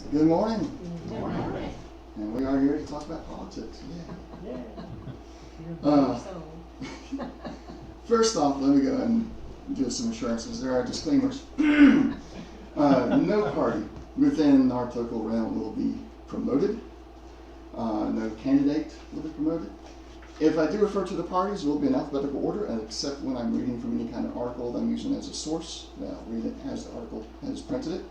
Good morning. Good morning. And we are here to talk about politics. First off, let me go ahead and do some assurances. There are disclaimers. No party within our political realm will be promoted. No candidate will be promoted. If I do refer to the parties, it will be in alphabetical order, except when I'm reading from any kind of article that I'm using as a source. I'll read it as the article has printed it.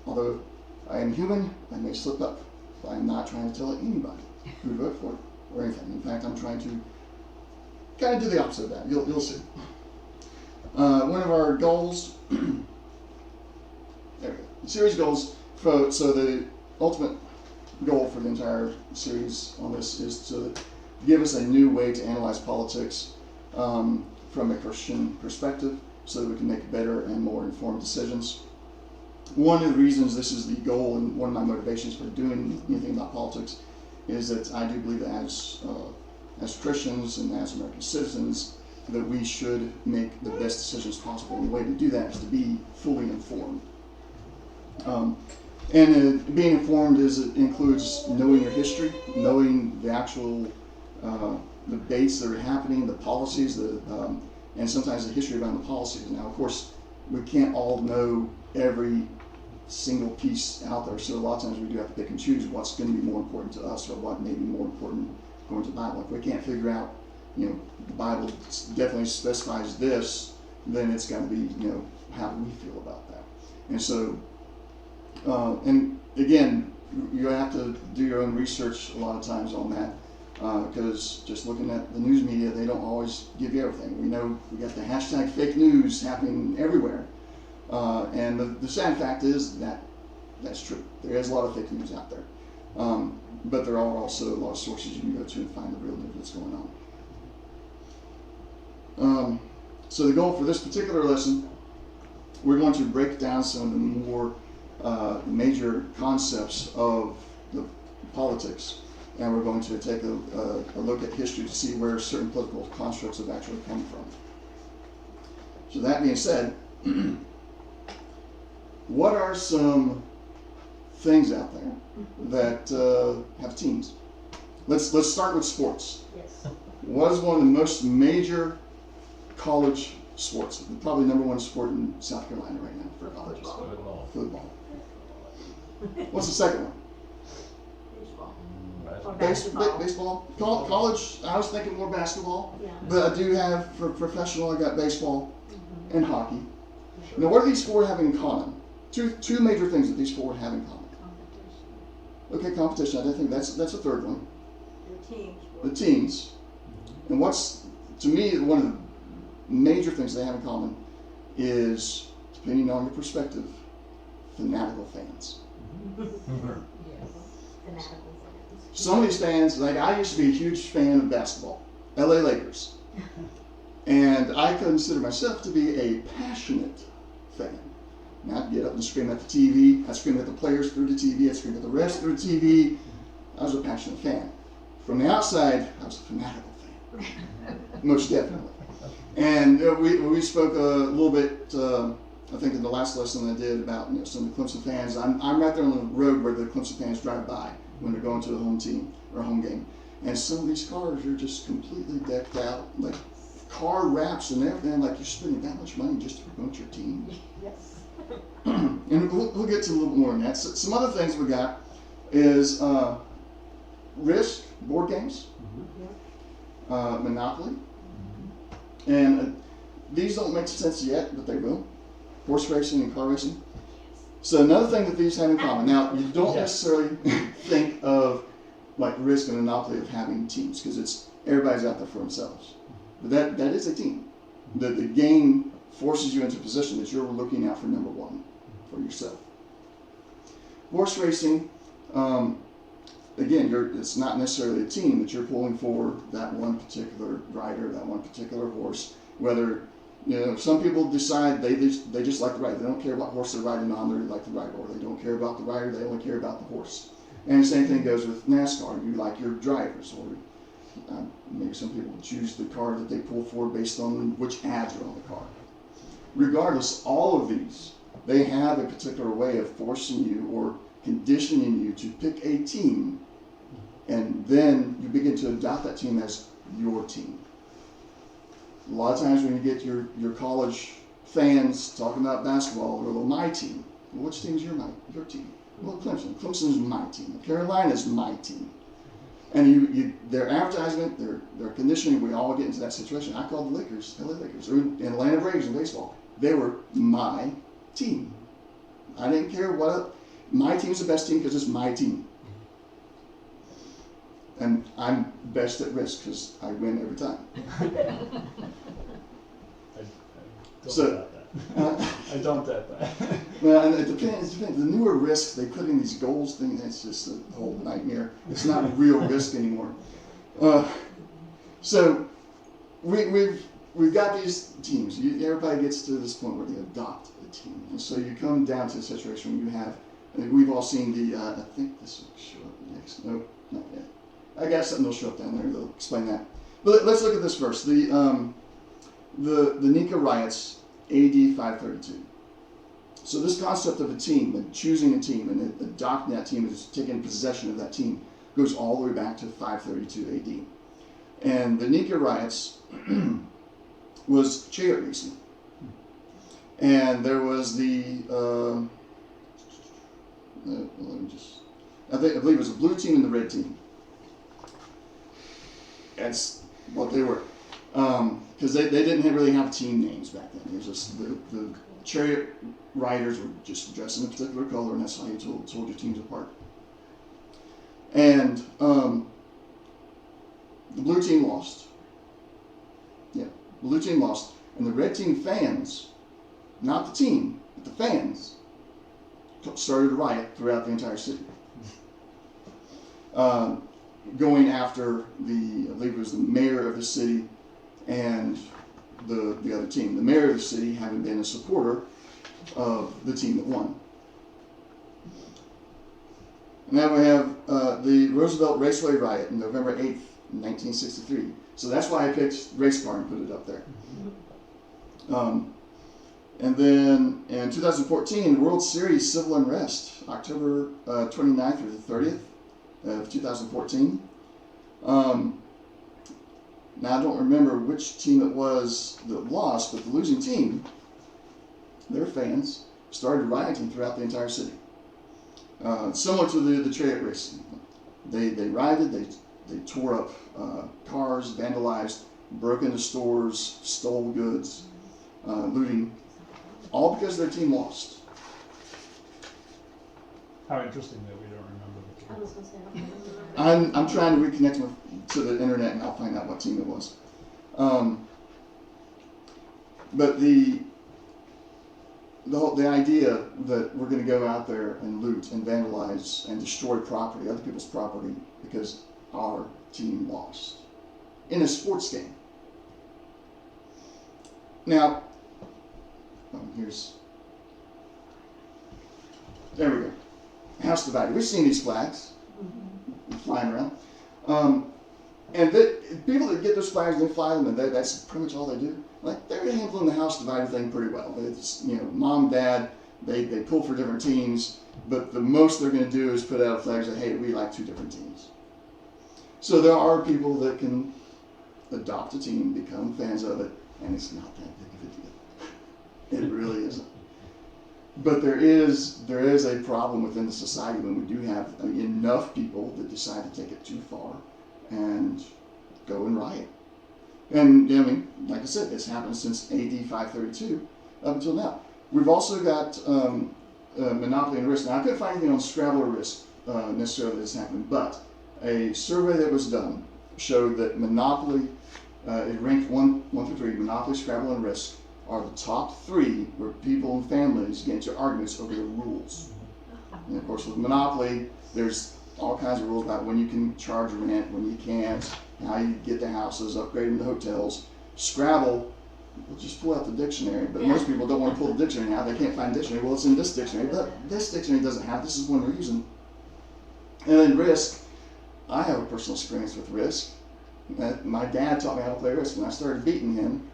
Although I am human, I may slip up. But I'm not trying to tell anybody who to vote for or anything. In fact, I'm trying to kind of do the opposite of that. You'll see. One of our goals, there we go. The series goals, so the ultimate goal for the entire series on this is to give us a new way to analyze politics from a Christian perspective so that we can make better and more informed decisions. One of the reasons this is the goal and one of my motivations for doing anything about politics is that I do believe that as Christians and as American citizens that we should make the best decisions possible. And the way to do that is to be fully informed. Being informed includes knowing your history, knowing the actual debates that are happening, the policies, and sometimes the history around the policies. Now, of course, we can't all know every single piece out there, so a lot of times we do have to pick and choose what's going to be more important to us or what may be more important according to the Bible. If we can't figure out, the Bible definitely specifies this, then it's got to be, how do we feel about that? And so, and again, you have to do your own research a lot of times on that, because just looking at the news media, they don't always give you everything. We know we got the hashtag fake news happening everywhere. And the sad fact is that that's true. There is a lot of fake news out there. But there are also a lot of sources you can go to and find the real news that's going on. So the goal for this particular lesson, we're going to break down some of the more major concepts of the politics. And we're going to take a look at history to see where certain political constructs have actually come from. So that being said, what are some things out there that have teams? Let's start with sports. Yes. What is one of the most major college sports? Probably number one sport in South Carolina right now for colleges. Football. What's the second one? Baseball. Baseball. College, I was thinking more basketball. Yeah. But I do have, for professional, I got baseball and hockey. Now, what do these four have in common? Two major things that these four have in common. Okay, competition. I think that's a third one. The teams. And what's, to me, one of the major things they have in common is, depending on your perspective, fanatical fans. Yes. Fanatical fans. Some of these fans, like I used to be a huge fan of basketball, LA Lakers. And I consider myself to be a passionate fan. Now, I'd get up and scream at the TV. I'd scream at the players through the TV. I'd scream at the refs through the TV. I was a passionate fan. From the outside, I was a fanatical fan. Most definitely. And we spoke a little bit, I think in the last lesson I did about some of the Clemson fans. I'm right there on the road where the Clemson fans drive by when they're going to the home team or home game. And some of these cars are just completely decked out, like car wraps and everything, like you're spending that much money just to promote your team. Yes. And we'll get to a little more on that. So, some other things we got is Risk, board games, Monopoly, and these don't make sense yet, but they will. Horse racing and car racing. So another thing that these have in common. Now, you don't necessarily think of like Risk and Monopoly of having teams because it's everybody's out there for themselves. But that is a team. The game forces you into a position that you're looking out for number one for yourself. Horse racing, again, it's not necessarily a team that you're pulling for that one particular rider, that one particular horse. Whether some people decide they just like the rider. They don't care what horse they're riding on. They like the rider, or they don't care about the rider. They only care about the horse. And the same thing goes with NASCAR. You like your drivers, or maybe some people choose the car that they pull for based on which ads are on the car. Regardless, all of these They have a particular way of forcing you or conditioning you to pick a team, and then you begin to adopt that team as your team. A lot of times when you get your college fans talking about basketball, they're, well, my team. Well, which team is your team? Well, Clemson. Clemson is my team. Carolina is my team. And their advertisement, their conditioning, we all get into that situation. I called the Lakers, LA Lakers, or in Atlanta Braves in baseball. They were my team. I didn't care my team's the best team because it's my team. And I'm best at risk because I win every time. I don't doubt that. Well, and it depends. The newer risks they put in these goals thing, that's just a whole nightmare. It's not real risk anymore. So we've got these teams. Everybody gets to this point where they adopt a team, and so you come down to a situation where you have. We've all seen the. I think this will show up next. No, not yet. I got something that'll show up down there that'll explain that. But let's look at this first. The Nika riots. AD 532. So this concept of a team, and choosing a team, and adopting that team, and taking possession of that team, goes all the way back to 532 AD. And the Nika riots was chariot racing. And there was I believe it was a blue team and the red team. That's what they were. Because they didn't really have team names back then. It was just the chariot riders were just dressed in a particular color, and that's how you told your teams apart. And the blue team lost. Yeah, the blue team lost. And the red team fans, not the team, but the fans, started a riot throughout the entire city. Going after I believe it was the mayor of the city, and the other team. The mayor of the city having been a supporter of the team that won. Now we have the Roosevelt Raceway riot on November 8th, 1963. So that's why I picked race car and put it up there. And then in 2014, the World Series civil unrest, October 29th through the 30th of 2014. Now, I don't remember which team it was that lost, but the losing team, their fans, started rioting throughout the entire city. Similar to the chariot racing. They rioted, they tore up cars, vandalized, broke into stores, stole goods, looting, all because their team lost. How interesting that we don't remember the team. I was going to say, I don't remember. I'm trying to reconnect to the internet, and I'll find out what team it was. But the idea that we're going to go out there and loot and vandalize and destroy property, other people's property, because our team lost in a sports game. Now, there we go. House divided. We've seen these flags flying around. And people that get those flags and they fly them, and that's pretty much all they do. Like, they're handling the house divided thing pretty well. It's, mom, dad, they pull for different teams, but the most they're going to do is put out a flag and say, hey, we like two different teams. So there are people that can adopt a team, become fans of it, and it's not that big of a deal. It really isn't. But there is a problem within the society when we do have enough people that decide to take it too far and go and riot. And like I said, it's happened since AD 532 up until now. We've also got Monopoly and Risk. Now, I couldn't find anything on Scrabble or Risk necessarily that's happened, but a survey that was done showed that Monopoly, it ranked 1 through 3, Monopoly, Scrabble, and Risk are the top 3 where people and families get into arguments over the rules. And of course, with Monopoly, there's all kinds of rules about when you can charge rent, when you can't, how you get the houses, upgrading the hotels. Scrabble, we'll just pull out the dictionary, but most people don't want to pull the dictionary out. They can't find the dictionary. Well, it's in this dictionary, but this dictionary doesn't have. This is one we're using. And then Risk, I have a personal experience with Risk. My dad taught me how to play Risk, and I started beating him.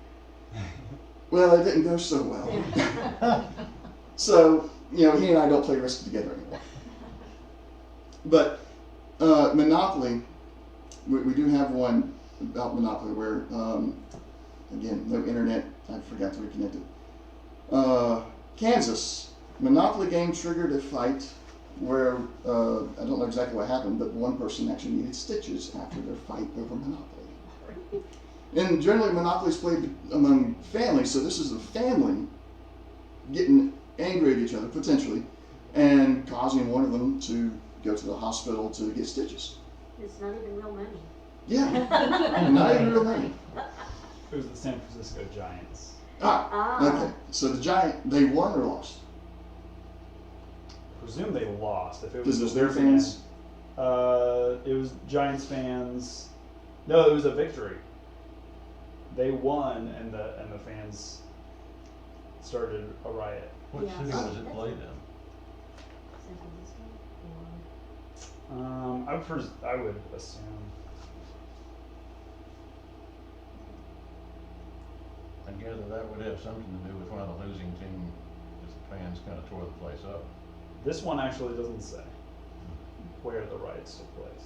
Well, it didn't go so well. So, he and I don't play Risk together anymore. But Monopoly, we do have one about Monopoly where, again, no internet. I forgot to reconnect it. Kansas, Monopoly game triggered a fight where, I don't know exactly what happened, but one person actually needed stitches after their fight over Monopoly. And generally Monopoly is played among families, so this is a family getting angry at each other, potentially, and causing one of them to go to the hospital to get stitches. It's not even real money. Yeah, not even real money. It was the San Francisco Giants. Okay. So the Giant, they won or lost? I presume they lost. If it Because was it was their fans? it was Giants fans. No, it was a victory. They won, and the fans started a riot. What Yeah. city was it played in? San Francisco? I would assume. I gather that would have something to do with one of the losing team, because the fans kind of tore the place up. This one actually doesn't say where the riots took place.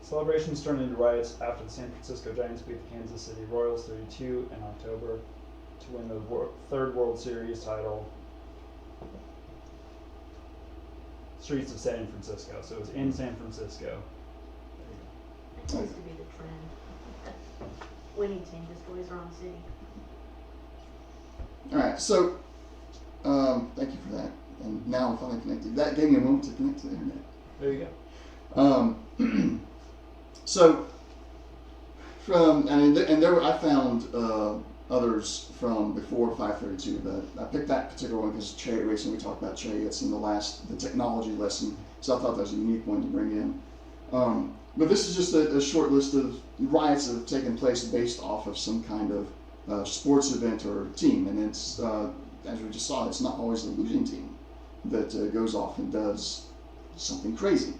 Celebrations turned into riots after the San Francisco Giants beat the Kansas City Royals 32 in October to win the third World Series title. Streets of San Francisco. So it was in San Francisco. That seems to be the trend. Winning team destroys their own city. All right, so thank you for that. And now I'm finally connected. That gave me a moment to connect to the internet. There you go. So and there I found others from before 532, but I picked that particular one because chariot racing. We talked about chariots in the technology lesson, so I thought that was a unique one to bring in. But this is just a short list of riots that have taken place based off of some kind of sports event or team, and it's as we just saw, it's not always the losing team that goes off and does something crazy.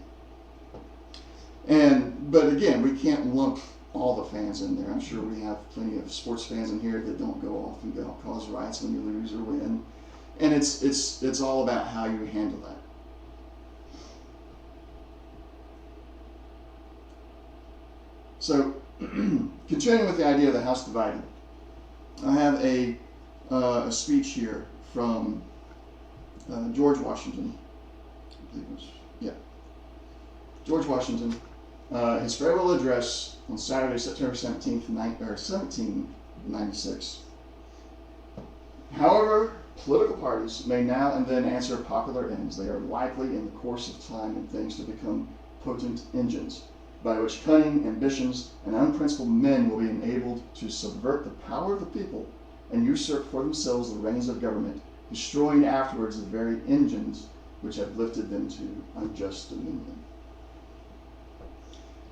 But again, we can't lump all the fans in there. I'm sure we have plenty of sports fans in here that don't go off and go cause riots when you lose or win. And it's all about how you handle that. So, continuing with the idea of the house divided, I have a speech here from George Washington. I believe it was, yeah. George Washington. His farewell address on Saturday, September 17th, 1796. However, political parties may now and then answer popular ends. They are likely in the course of time and things to become potent engines, by which cunning, ambitions, and unprincipled men will be enabled to subvert the power of the people and usurp for themselves the reins of government, destroying afterwards the very engines which have lifted them to unjust dominion.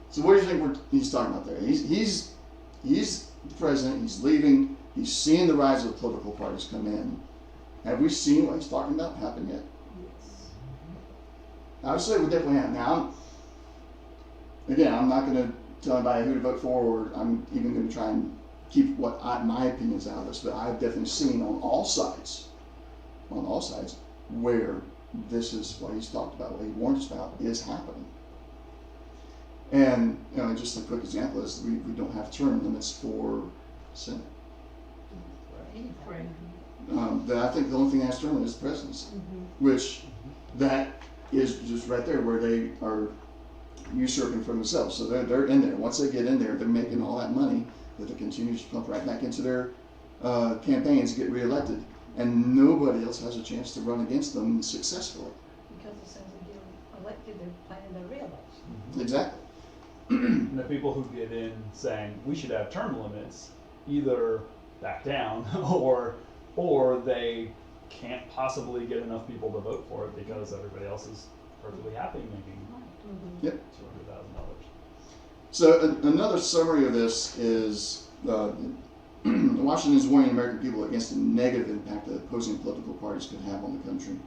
So what do you think he's talking about there? He's the president, he's leaving, he's seeing the rise of the political parties come in. Have we seen what he's talking about happen yet? Yes. I would say we definitely have. Now, I'm not going to tell anybody who to vote for, or I'm even going to try and keep my opinions out of this, but I've definitely seen on all sides, where this is what he's talked about, what he warned us about, is happening. And just a quick example is we don't have term limits for Senate. Right. I think the only thing that has term limit is the presidency, which that is just right there where they are usurping for themselves. So they're in there. Once they get in there, they're making all that money that they continue to pump right back into their campaigns to get reelected, and nobody else has a chance to run against them successfully. Because as soon as they get elected, they're planning their re-election. Exactly. And the people who get in saying we should have term limits either back down or they can't possibly get enough people to vote for it because everybody else is perfectly happy making Yep. $200,000. So another summary of this is Washington is warning American people against the negative impact that opposing political parties could have on the country.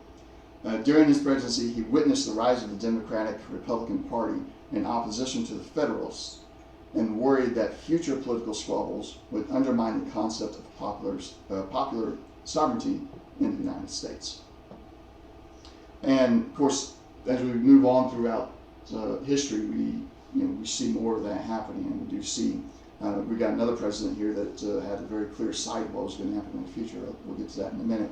During his presidency, he witnessed the rise of the Democratic Republican Party in opposition to the Federalists, and worried that future political squabbles would undermine the concept of popular sovereignty in the United States. And of course, as we move on throughout history, we see more of that happening, and we do see we got another president here that had a very clear sight of what was going to happen in the future. We'll get to that in a minute.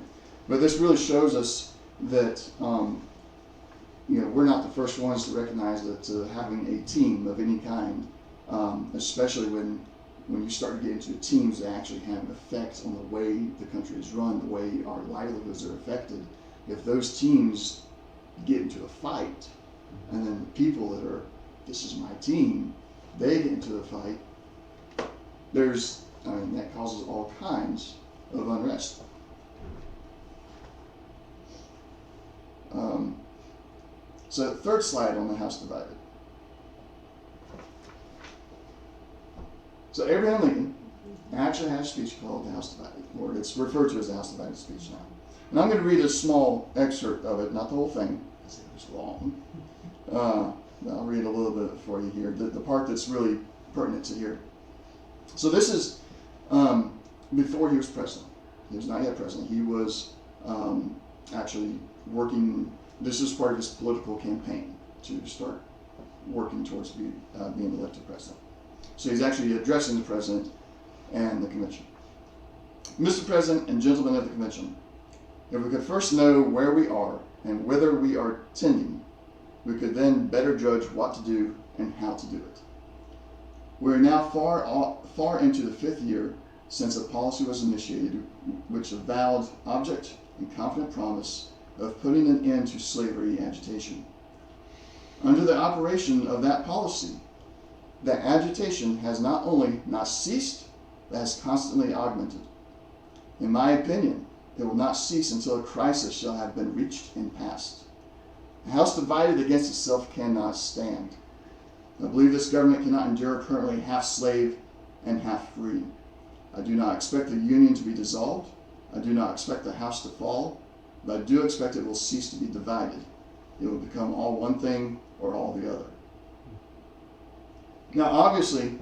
But this really shows us that we're not the first ones to recognize that having a team of any kind, especially when you start to get into teams that actually have an effect on the way the country is run, the way our livelihoods are affected, if those teams get into a fight, and then the people that are, this is my team, they get into a fight, that causes all kinds of unrest. So third slide on the House divided. So Abraham Lincoln actually had a speech called the House divided, or it's referred to as the House divided speech now. And I'm going to read a small excerpt of it, not the whole thing, because it was long. I'll read a little bit for you here, the part that's really pertinent to here. So this is before he was president. He was not yet president. He was actually working. This is part of his political campaign to start working towards being elected president. So he's actually addressing the president and the convention. Mr. President and gentlemen of the convention, if we could first know where we are and whither we are tending, we could then better judge what to do and how to do it. We are now far into the 5th year since a policy was initiated which avowed object and confident promise of putting an end to slavery agitation. Under the operation of that policy, that agitation has not only not ceased, but has constantly augmented. In my opinion, it will not cease until a crisis shall have been reached and passed. A house divided against itself cannot stand. I believe this government cannot endure currently half slave and half free. I do not expect the Union to be dissolved. I do not expect the house to fall, but I do expect it will cease to be divided. It will become all one thing or all the other. Now, obviously,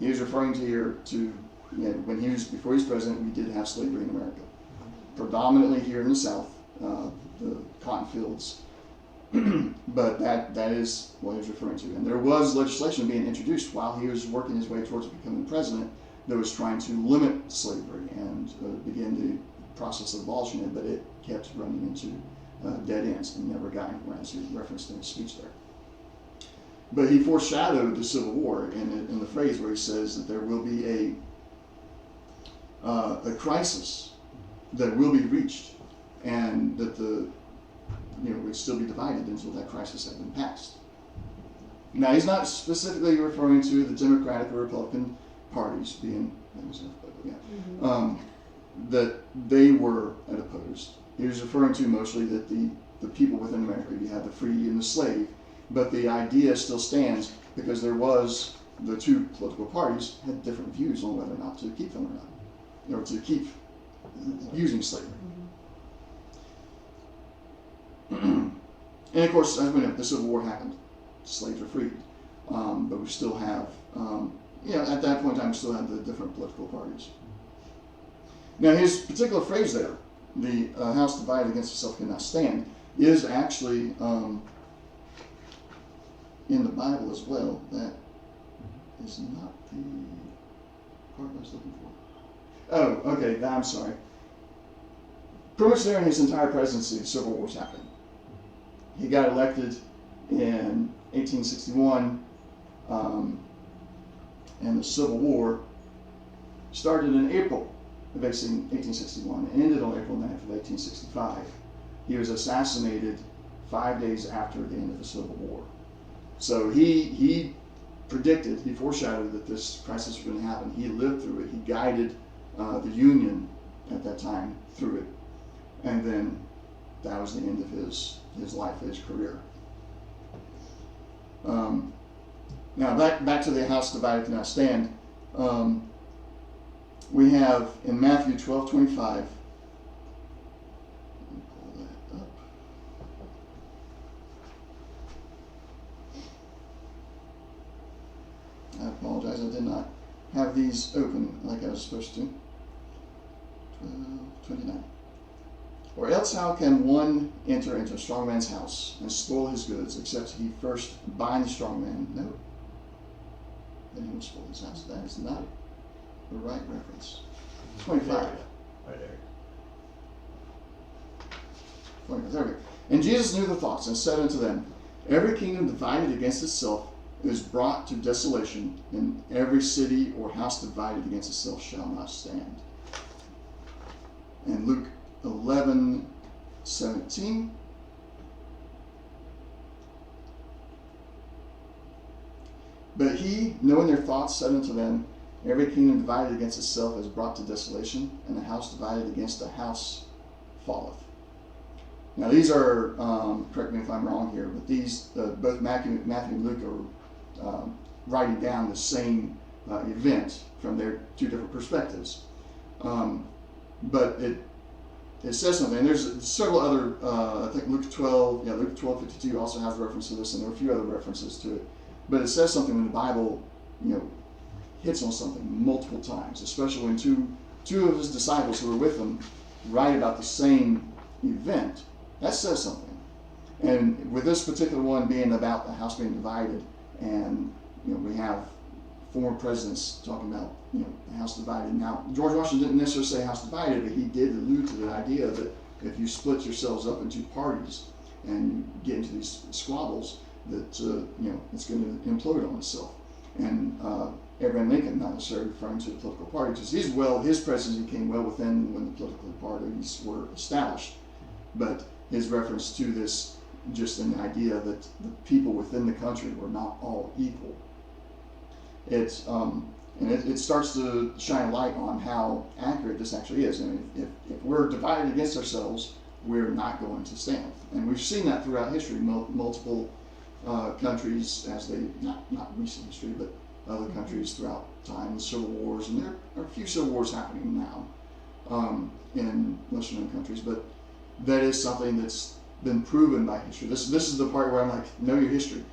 he was referring to here to before he was president, we did have slavery in America, predominantly here in the South, the cotton fields. But that is what he was referring to. And there was legislation being introduced while he was working his way towards becoming president that was trying to limit slavery and begin the process of abolishing it, but it kept running into dead ends and never got anywhere, as he referenced in his speech there. But he foreshadowed the Civil War in the phrase where he says that there will be a crisis that will be reached, and that we'd still be divided until that crisis had been passed. Now, he's not specifically referring to the Democratic or Republican parties being that they were opposed. He was referring to mostly that the people within America, you had the free and the slave, but the idea still stands because the two political parties had different views on whether or not to keep them around, or to keep using slavery. And of course, as we know, the Civil War happened. Slaves were freed. But we still have, at that point in time, we still have the different political parties. Now, his particular phrase there, the house divided against itself cannot stand, is actually in the Bible as well. That is not the part I was looking for. Oh, okay, I'm sorry. Pretty much during his entire presidency, Civil Wars happened. He got elected in 1861, and the Civil War started in April of 1861 and ended on April 9th of 1865. He was assassinated 5 days after the end of the Civil War. So he predicted, he foreshadowed that this crisis was going to happen. He lived through it. He guided the Union at that time through it. And then that was the end of his life, his career. Now back to the house divided cannot stand. We have in Matthew 12:25. Let me pull that up. I apologize, I did not have these open like I was supposed to. 12:25. 29. Or else how can one enter into a strong man's house and spoil his goods, except he first bind the strong man? No. Then he will spoil his house. That is not the right reference. 25. Right there. 25. There we go. And Jesus knew the thoughts and said unto them, every kingdom divided against itself is brought to desolation, and every city or house divided against itself shall not stand. And Luke 11:17. But he, knowing their thoughts, said unto them, every kingdom divided against itself is brought to desolation, and a house divided against a house falleth. Now these are, correct me if I'm wrong here, but these, both Matthew and Luke are writing down the same event from their two different perspectives. But it says something. And there's several other, I think Luke 12:52 also has a reference to this, and there are a few other references to it. But it says something in the Bible, hits on something multiple times, especially when two of his disciples who were with him write about the same event. That says something. And with this particular one being about the house being divided, and we have former presidents talking about the house divided. Now George Washington didn't necessarily say house divided, but he did allude to the idea that if you split yourselves up into parties and you get into these squabbles, that it's going to implode on itself. And Abraham Lincoln, not necessarily referring to the political party, because his presidency came well within when the political parties were established. But his reference to this, just an idea that the people within the country were not all equal. It starts to shine a light on how accurate this actually is. I mean, if we're divided against ourselves, we're not going to stand. And we've seen that throughout history. Multiple countries, as they not recent history, but other countries throughout time, the civil wars, and there are a few civil wars happening now in lesser known countries, but that is something that's been proven by history. This is the part where I'm like, know your history.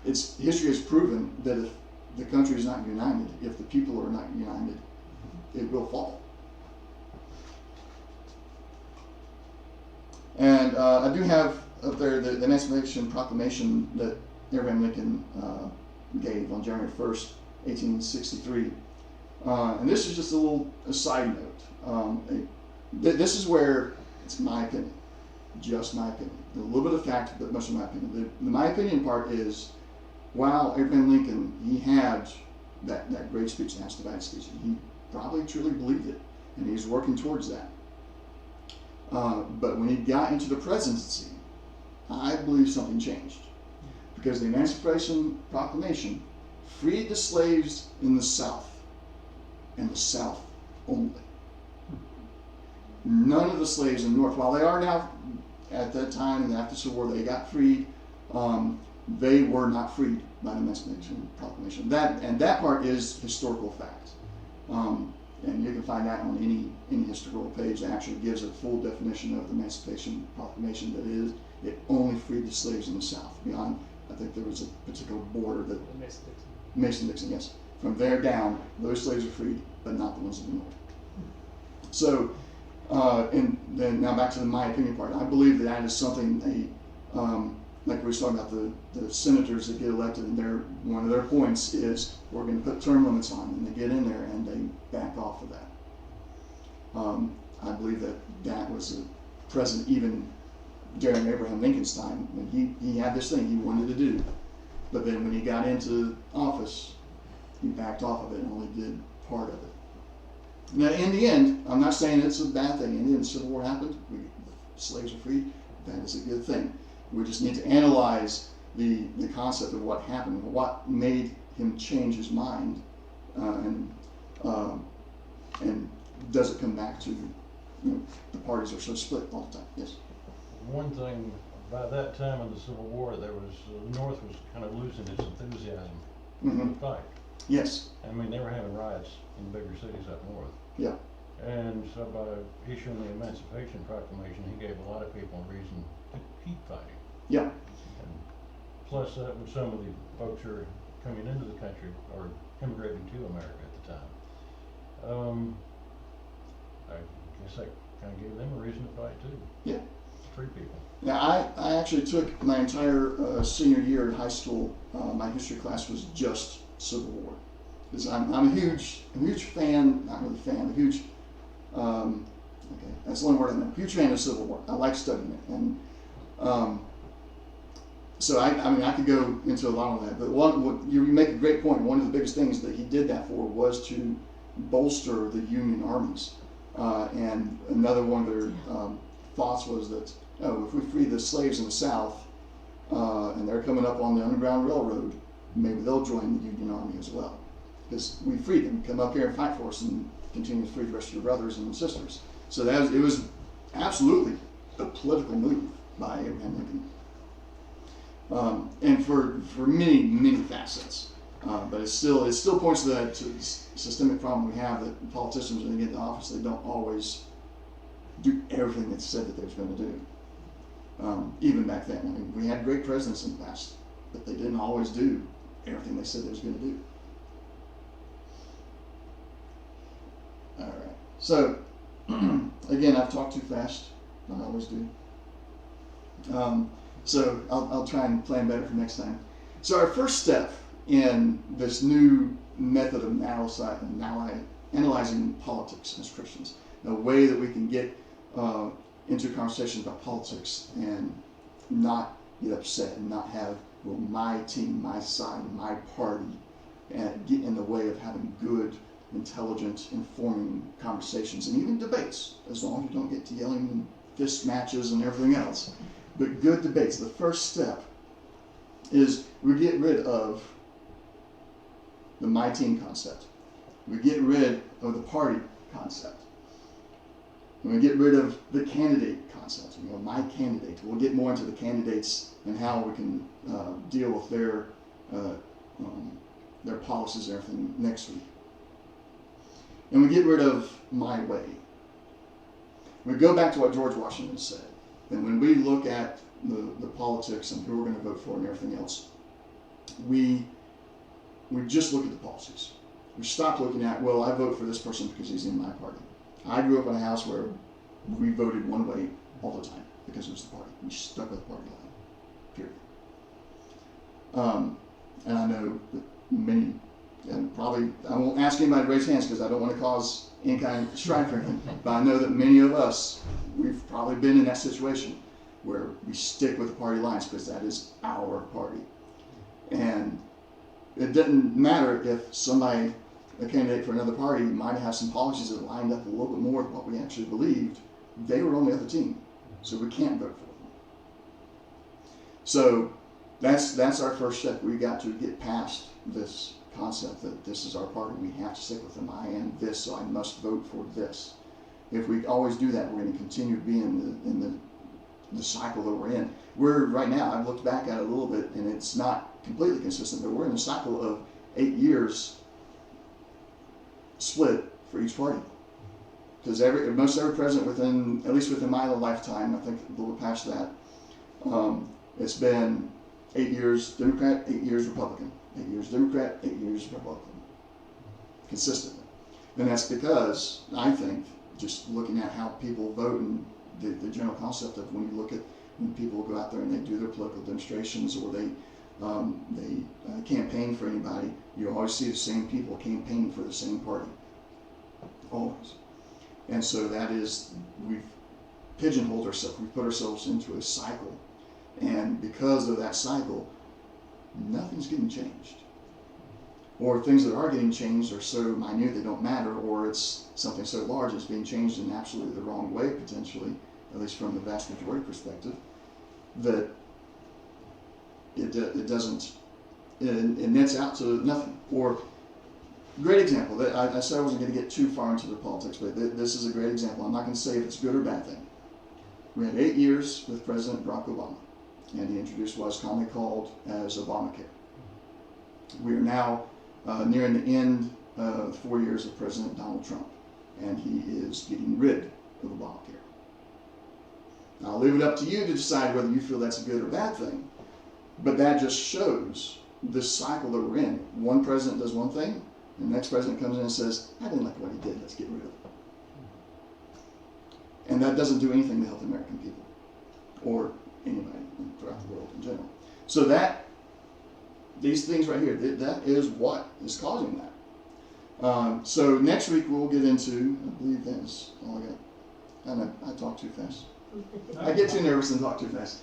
History has proven that if the country is not united, if the people are not united, it will fall. And I do have up there the Emancipation Proclamation that Abraham Lincoln gave on January 1st, 1863. And this is just a side note. This is where it's my opinion, just my opinion. A little bit of fact, but much of my opinion. The my opinion part is, while Abraham Lincoln, he had that great speech, the House Divided speech, and he probably truly believed it, and he was working towards that. But when he got into the presidency, I believe something changed. Because the Emancipation Proclamation freed the slaves in the South, and the South only. None of the slaves in the North, while they are now, at that time and after the Civil War, they got freed, they were not freed by the Emancipation Proclamation. That part is historical fact. And you can find that on any historical page that actually gives a full definition of the Emancipation Proclamation. That is, it only freed the slaves in the South. Beyond, I think there was a particular border that Mason-Dixon, yes. From there down, those slaves were freed, but not the ones in the North. So, and then now back to the my opinion part. I believe that is something like we were talking about the senators that get elected, and one of their points is we're going to put term limits on, and they get in there and they back off of that. I believe that was present even during Abraham Lincoln's time when he had this thing he wanted to do, but then when he got into office, he backed off of it and only did part of it. Now, in the end, I'm not saying it's a bad thing. In the end, the Civil War happened. The slaves are freed. That is a good thing. We just need to analyze the concept of what happened, what made him change his mind, and does it come back to the parties are so split all the time? Yes. One thing, by that time of the Civil War, the North was kind of losing its enthusiasm for the fight. Yes. I mean, they were having riots in bigger cities up north. Yeah. And so by issuing the Emancipation Proclamation, he gave a lot of people a reason to keep fighting. Yeah. And plus, with some of the folks who are coming into the country or immigrating to America at the time. I guess that kind of gave them a reason to fight too. Yeah. Free people. Now, I actually took my entire senior year in high school. My history class was just Civil War, because I'm a huge fan. Not really fan, a huge. Okay, that's the only word I know. Huge fan of Civil War. I like studying it, and so I mean I could go into a lot of that. But you make a great point. One of the biggest things that he did that for was to bolster the Union armies, and another one of their thoughts was that, oh, if we free the slaves in the South, and they're coming up on the Underground Railroad, maybe they'll join the Union Army as well. Because we freed them, come up here and fight for us and continue to free the rest of your brothers and sisters. So it was absolutely a political move by Abraham Lincoln. And for many, many facets. But it still points to that systemic problem we have, that politicians, when they get into office, they don't always do everything that's said that they was going to do. Even back then, I mean, we had great presidents in the past, but they didn't always do everything they said they was going to do. All right. So again, I've talked too fast. I always do. So I'll try and plan better for next time. So our first step in this new method of analyzing politics as Christians, a way that we can get into conversations about politics and not get upset and not have, well, my team, my side, my party, and get in the way of having good, intelligent, informing conversations and even debates, as long as you don't get to yelling and fist matches and everything else. But good debates. The first step is we get rid of the my team concept. We get rid of the party concept. And we get rid of the candidate concept. You know, my candidate. We'll get more into the candidates and how we can deal with their policies and everything next week. And we get rid of my way. We go back to what George Washington said. And when we look at the politics and who we're going to vote for and everything else, we just look at the policies. We stop looking at, well, I vote for this person because he's in my party. I grew up in a house where we voted one way all the time because it was the party. We stuck with the party line, period. And I know that many, and probably, I won't ask anybody to raise hands because I don't want to cause any kind of strife or anything, but I know that many of us, we've probably been in that situation where we stick with the party lines because that is our party. And it doesn't matter if somebody, a candidate for another party, might have some policies that lined up a little bit more with what we actually believed. They were on the other team, so we can't vote for them. So that's our first step. We got to get past this concept that this is our party. We have to stick with them. I am this, so I must vote for this. If we always do that, we're going to continue to be in the cycle that we're in. We're right now, I've looked back at it a little bit, and it's not completely consistent, but we're in a cycle of 8 years split for each party. Because most every president at least within my lifetime, I think we'll past that, it's been 8 years Democrat, 8 years Republican, 8 years Democrat, 8 years Republican, consistently. And that's because, I think, just looking at how people vote and the general concept of when you look at when people go out there and they do their political demonstrations or they campaign for anybody, you always see the same people campaigning for the same party. Always. And so that is, we've pigeonholed ourselves, we've put ourselves into a cycle. And because of that cycle, nothing's getting changed. Or things that are getting changed are so minute they don't matter, or it's something so large it's being changed in absolutely the wrong way, potentially, at least from the vast majority perspective, that it doesn't, it nets out to nothing. Or, great example, that I said I wasn't going to get too far into the politics, but this is a great example. I'm not going to say if it's a good or bad thing. We had 8 years with President Barack Obama, and he introduced what is commonly called as Obamacare. We are now nearing the end of 4 years of President Donald Trump, and he is getting rid of Obamacare. Now, I'll leave it up to you to decide whether you feel that's a good or bad thing, but that just shows this cycle that we're in. One president does one thing, and the next president comes in and says, I didn't like what he did, let's get rid of And that doesn't do anything to help the American people or anybody throughout the world in general. So these things right here, that is what is causing that. So next week we'll get into, I believe that's all I got. I know, I talk too fast. I get too nervous and talk too fast.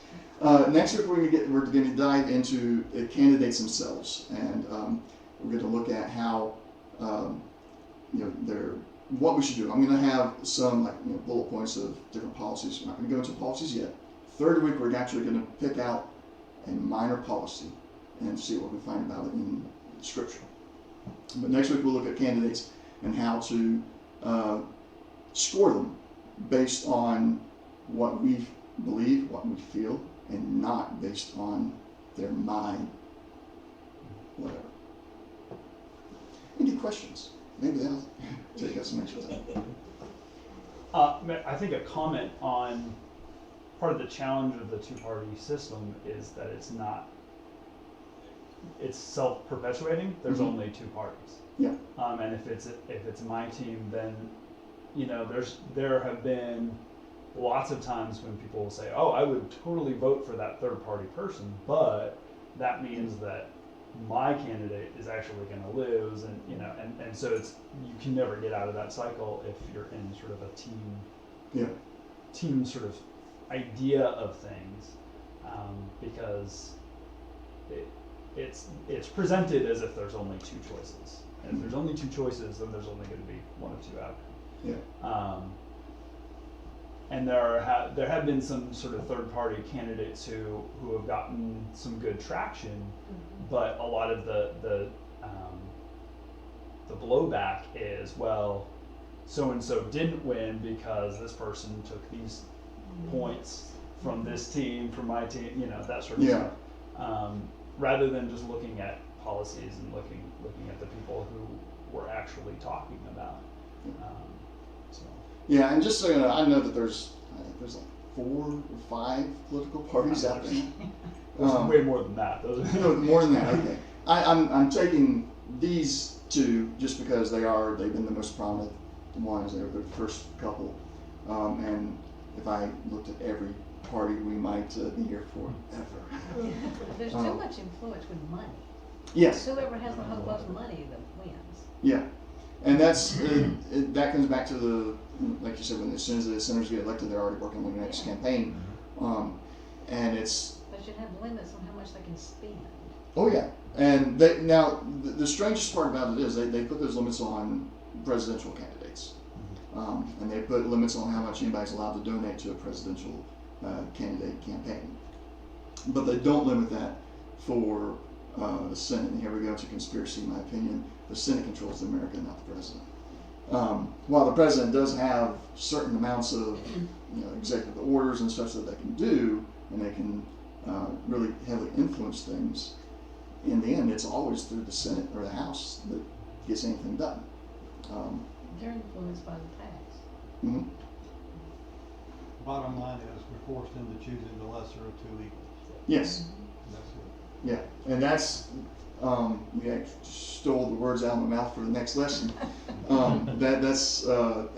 Next week we're going to dive into the candidates themselves, and we're going to look at how, what we should do. I'm going to have some bullet points of different policies. We're not going to go into policies yet. Third week we're actually going to pick out a minor policy and see what we find about it in Scripture. But next week we'll look at candidates and how to score them based on what we believe, what we feel, and not based on their mind, whatever. Any questions? Maybe that'll take us some extra time. I think a comment on part of the challenge of the two-party system is that it's self-perpetuating. There's only two parties. Yeah. And if it's my team, then there have been lots of times when people will say, "Oh, I would totally vote for that third-party person," but that means that my candidate is actually going to lose, and so you can never get out of that cycle if you're in sort of a team sort of idea of things, because it's presented as if there's only two choices, and if there's only two choices, then there's only going to be one of two outcomes. Yeah. And there have been some sort of third-party candidates who have gotten some good traction, but a lot of the blowback is, well, so and so didn't win because this person took these points from this team, from my team, that sort of stuff. Rather than just looking at policies and looking at the people who we're actually talking about. Yeah, and just so you know, I know that there's like 4 or 5 political parties out there. There's way more than that. No, more than that. Okay, I'm taking these two just because they've been the most prominent ones. They were the first couple, and if I looked at every party, we might be here forever. There's too much influence with money. Yes. Whoever has the most money that wins. Yeah, and that's that comes back to like you said, as soon as the senators get elected, they're already working on the next campaign, and it's. They should have limits on how much they can spend. Oh yeah, and the strangest part about it is they put those limits on presidential candidates, and they put limits on how much anybody's allowed to donate to a presidential candidate campaign, but they don't limit that for the Senate. And here we go to conspiracy. In my opinion, the Senate controls America, not the president. While the president does have certain amounts of executive orders and such that they can do, and they can really heavily influence things, in the end it's always through the Senate or the House that gets anything done. They're influenced by the tax. Mm-hmm. Bottom line is we're forced into choosing the lesser of two evils. Yes. That's it. Yeah, and that's you stole the words out of my mouth for the next lesson. That's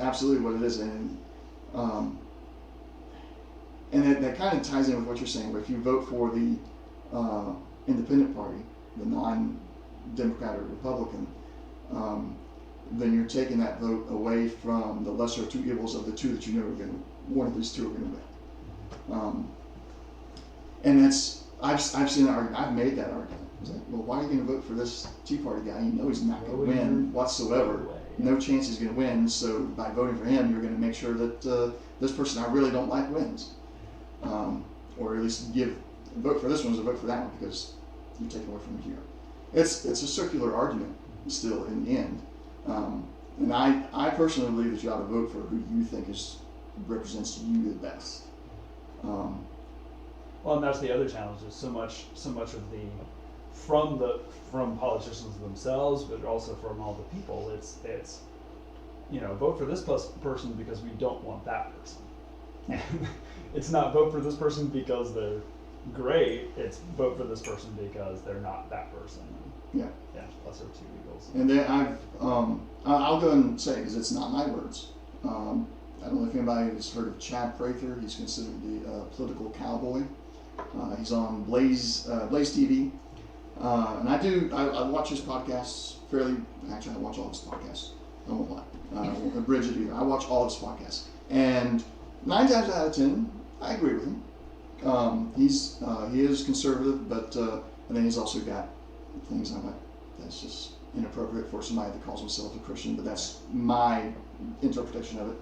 absolutely what it is, and that kind of ties in with what you're saying. But if you vote for the independent party, the non-Democrat or Republican, then you're taking that vote away from the lesser of two evils of the two that you know are going to. One of these two are going to win. And that's I've seen that argument. I've made that argument. It's like, well, why are you going to vote for this Tea Party guy? You know he's not going to win whatsoever. No chance he's going to win. So by voting for him, you're going to make sure that this person I really don't like wins, or at least vote for this one as a vote for that one because you're taking away from here. It's a circular argument still in the end. And I personally believe that you ought to vote for who you think represents you the best. Well, and that's the other challenge. Is so much of from politicians themselves, but also from all the people. It's vote for this person because we don't want that person. It's not vote for this person because they're great. It's vote for this person because they're not that person. Yeah. Yeah. Lesser of two evils. And then I'll go ahead and say because it's not my words. I don't know if anybody has heard of Chad Prather. He's considered the political cowboy. He's on Blaze TV. And I watch his podcasts fairly, actually I watch all his podcasts. I won't lie. I won't abridge it either. I watch all his podcasts. And 9 times out of 10, I agree with him. He is conservative, but and then he's also got things I'm like, that's just inappropriate for somebody that calls himself a Christian, but that's my interpretation of it.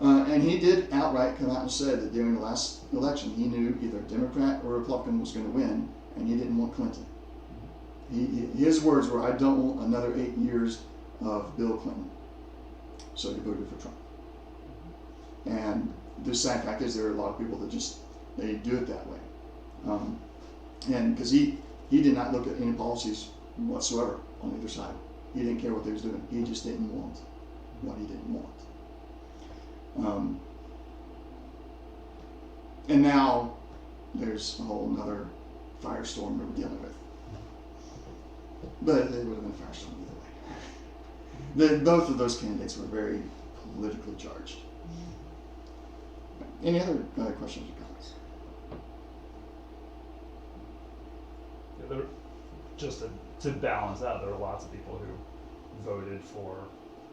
And he did outright come out and said that during the last election, he knew either Democrat or Republican was going to win, and he didn't want Clinton. His words were, I don't want another 8 years of Bill Clinton. So he voted for Trump. And the sad fact is there are a lot of people that just, they do it that way. And because he did not look at any policies whatsoever on either side. He didn't care what they was doing. He just didn't want what he didn't want. And now there's a whole nother firestorm that we're dealing with. But it would have been a firestorm either way. Both of those candidates were very politically charged. Any other questions or comments? Yeah, just to balance out, there were lots of people who voted for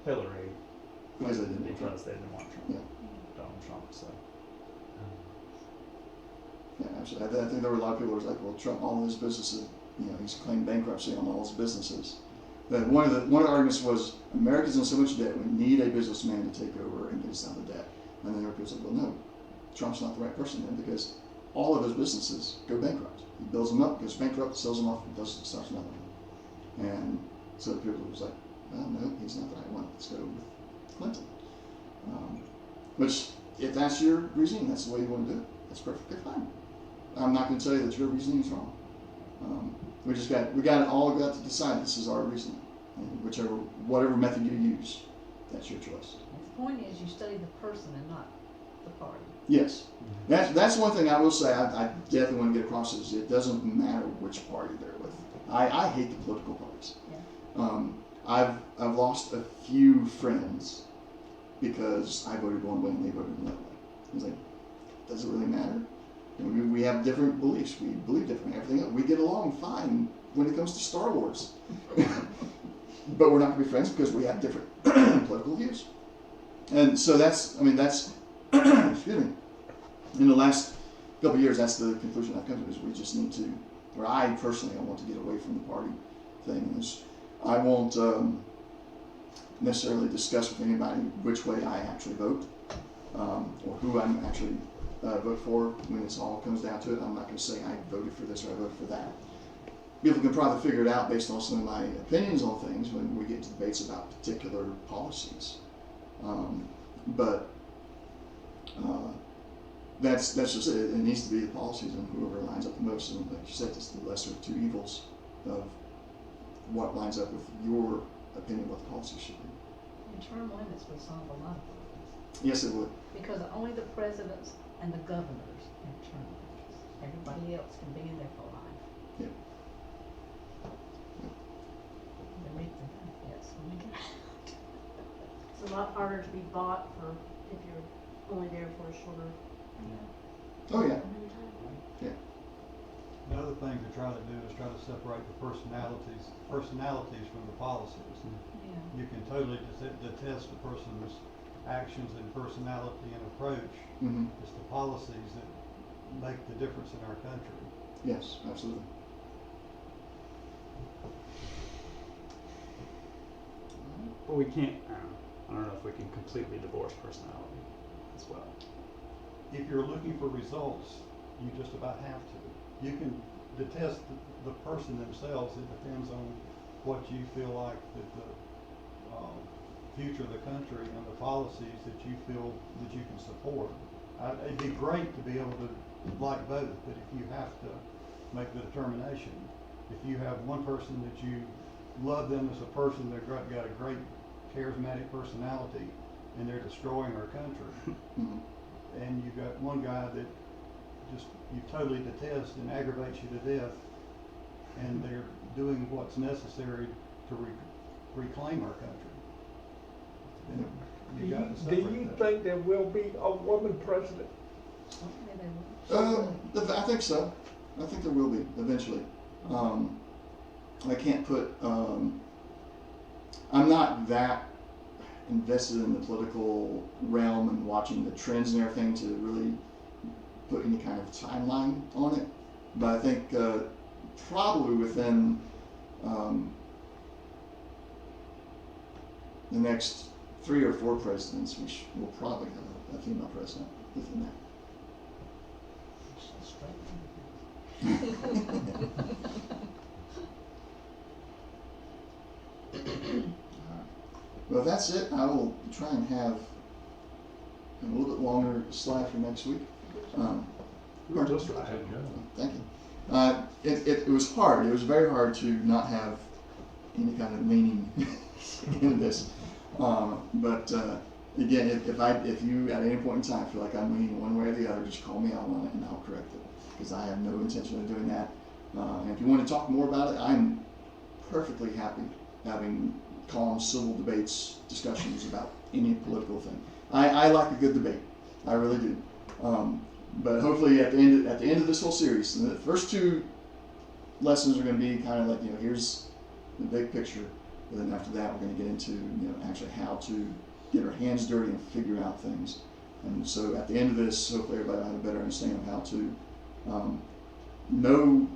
Hillary Because they didn't want Trump. because they didn't want Trump. Yeah. Donald Trump. So. Yeah, absolutely. I think there were a lot of people who was like, well, Trump, all of his businesses, he's claimed bankruptcy on all his businesses. That one of the arguments was America's in so much debt, we need a businessman to take over and get us out of debt. And then there were people who said, well, no, Trump's not the right person then because all of his businesses go bankrupt. He builds them up, goes bankrupt, sells them off, and starts another one. And so people was like, well, no, he's not the right one. Let's go with Clinton. Which, if that's your reasoning, that's the way you want to do it, that's perfectly fine. I'm not going to tell you that your reasoning is wrong. We all got to decide this is our reasoning. And whatever method you use, that's your choice. The point is you study the person and not the party. Yes. That's one thing I will say I definitely want to get across is it doesn't matter which party they're with. I hate the political parties. Yeah. I've lost a few friends because I voted one way and they voted another way. It's like, does it really matter? We have different beliefs. We believe differently. Everything else. We get along fine when it comes to Star Wars. But we're not going to be friends because we have different political views. And so that's excuse me. In the last couple of years, that's the conclusion I've come to is we just need to, or I personally, I want to get away from the party thing. I won't necessarily discuss with anybody which way I actually vote or who I'm actually vote for when it all comes down to it. I'm not going to say I voted for this or I voted for that. People can probably figure it out based on some of my opinions on things when we get into debates about particular policies. But that's just it. It needs to be the policies and whoever lines up the most. And like you said, it's the lesser of two evils of what lines up with your opinion what the policy should be. And term limits would solve a lot of problems. Yes, it would. Because only the presidents and the governors have term limits. Everybody else can be in there for life. Yeah. They make the benefits when they get out. It's a lot harder to be bought if you're only there for a shorter Oh yeah. amount of time. Yeah. Another thing to try to do is try to separate the personalities from the policies. Yeah. You can totally detest a person's actions and personality and approach. Mm-hmm. It's the policies that make the difference in our country. Yes, absolutely. But we can't, I don't know if we can completely divorce personality as well. If you're looking for results, you just about have to. You can detest the person themselves. It depends on what you feel like that the future of the country and the policies that you feel that you can support. It'd be great to be able to like both, but if you have to make the determination, if you have one person that you love them as a person, they've got a great charismatic personality, and they're destroying our country, Mm-hmm. and you've got one guy that just you totally detest and aggravates you to death, and they're doing what's necessary to reclaim our country. And You got to Do separate you that. think there will be a woman president? Okay, they will. I think so. I think there will be eventually. I can't put. I'm not that invested in the political realm and watching the trends and everything to really put any kind of timeline on it. But I think probably within the next 3 or 4 presidents, we'll probably have a female president within that. Well, that's it. I will try and have a little bit longer slide for next week. We were just right. Good job. Thank you. It was hard. It was very hard to not have any kind of meaning in this. But again, if you at any point in time feel like I'm leaning one way or the other, just call me out on it and I'll correct it, because I have no intention of doing that. And if you want to talk more about it, I'm perfectly happy having calm civil debates, discussions about any political thing. I like a good debate. I really do. But hopefully at the end of this whole series, the first 2 lessons are going to be kind of like, here's the big picture. But then after that, we're going to get into, actually how to get our hands dirty and figure out things. And so at the end of this, hopefully everybody will have a better understanding of how to know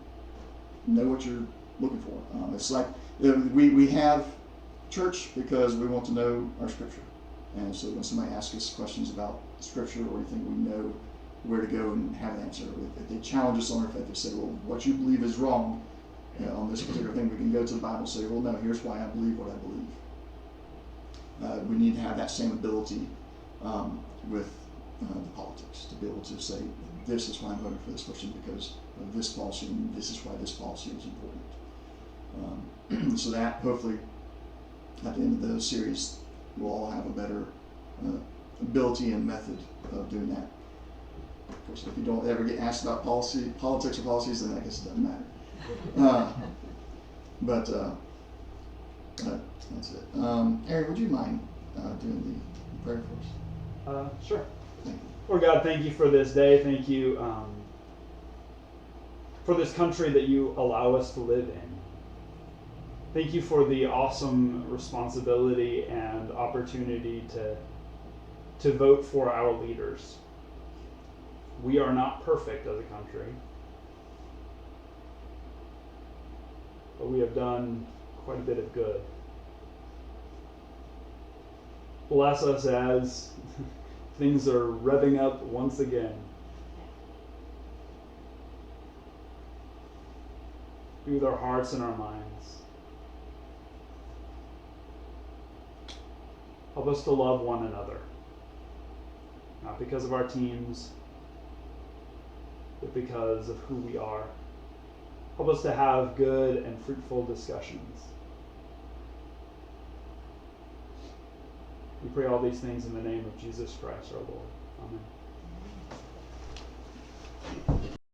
what you're looking for. It's like we have church because we want to know our scripture. And so when somebody asks us questions about scripture or anything, we know where to go and have an answer. If they challenge us on our faith, they say, well, what you believe is wrong on this particular thing, we can go to the Bible and say, well, no, here's why I believe what I believe. We need to have that same ability with the politics, to be able to say, this is why I'm voting for this person because of this policy, and this is why this policy is important. So that, hopefully, at the end of the series, we'll all have a better ability and method of doing that. Of course, if you don't ever get asked about politics or policies, then I guess it doesn't matter. But that's it. Aaron, would you mind doing the prayer for us? Sure. Thank you. Lord God, thank you for this day. Thank you for this country that you allow us to live in. Thank you for the awesome responsibility and opportunity to vote for our leaders. We are not perfect as a country, but we have done quite a bit of good. Bless us as things are revving up once again. Be with our hearts and our minds. Help us to love one another, not because of our teams, but because of who we are. Help us to have good and fruitful discussions. We pray all these things in the name of Jesus Christ our Lord. Amen.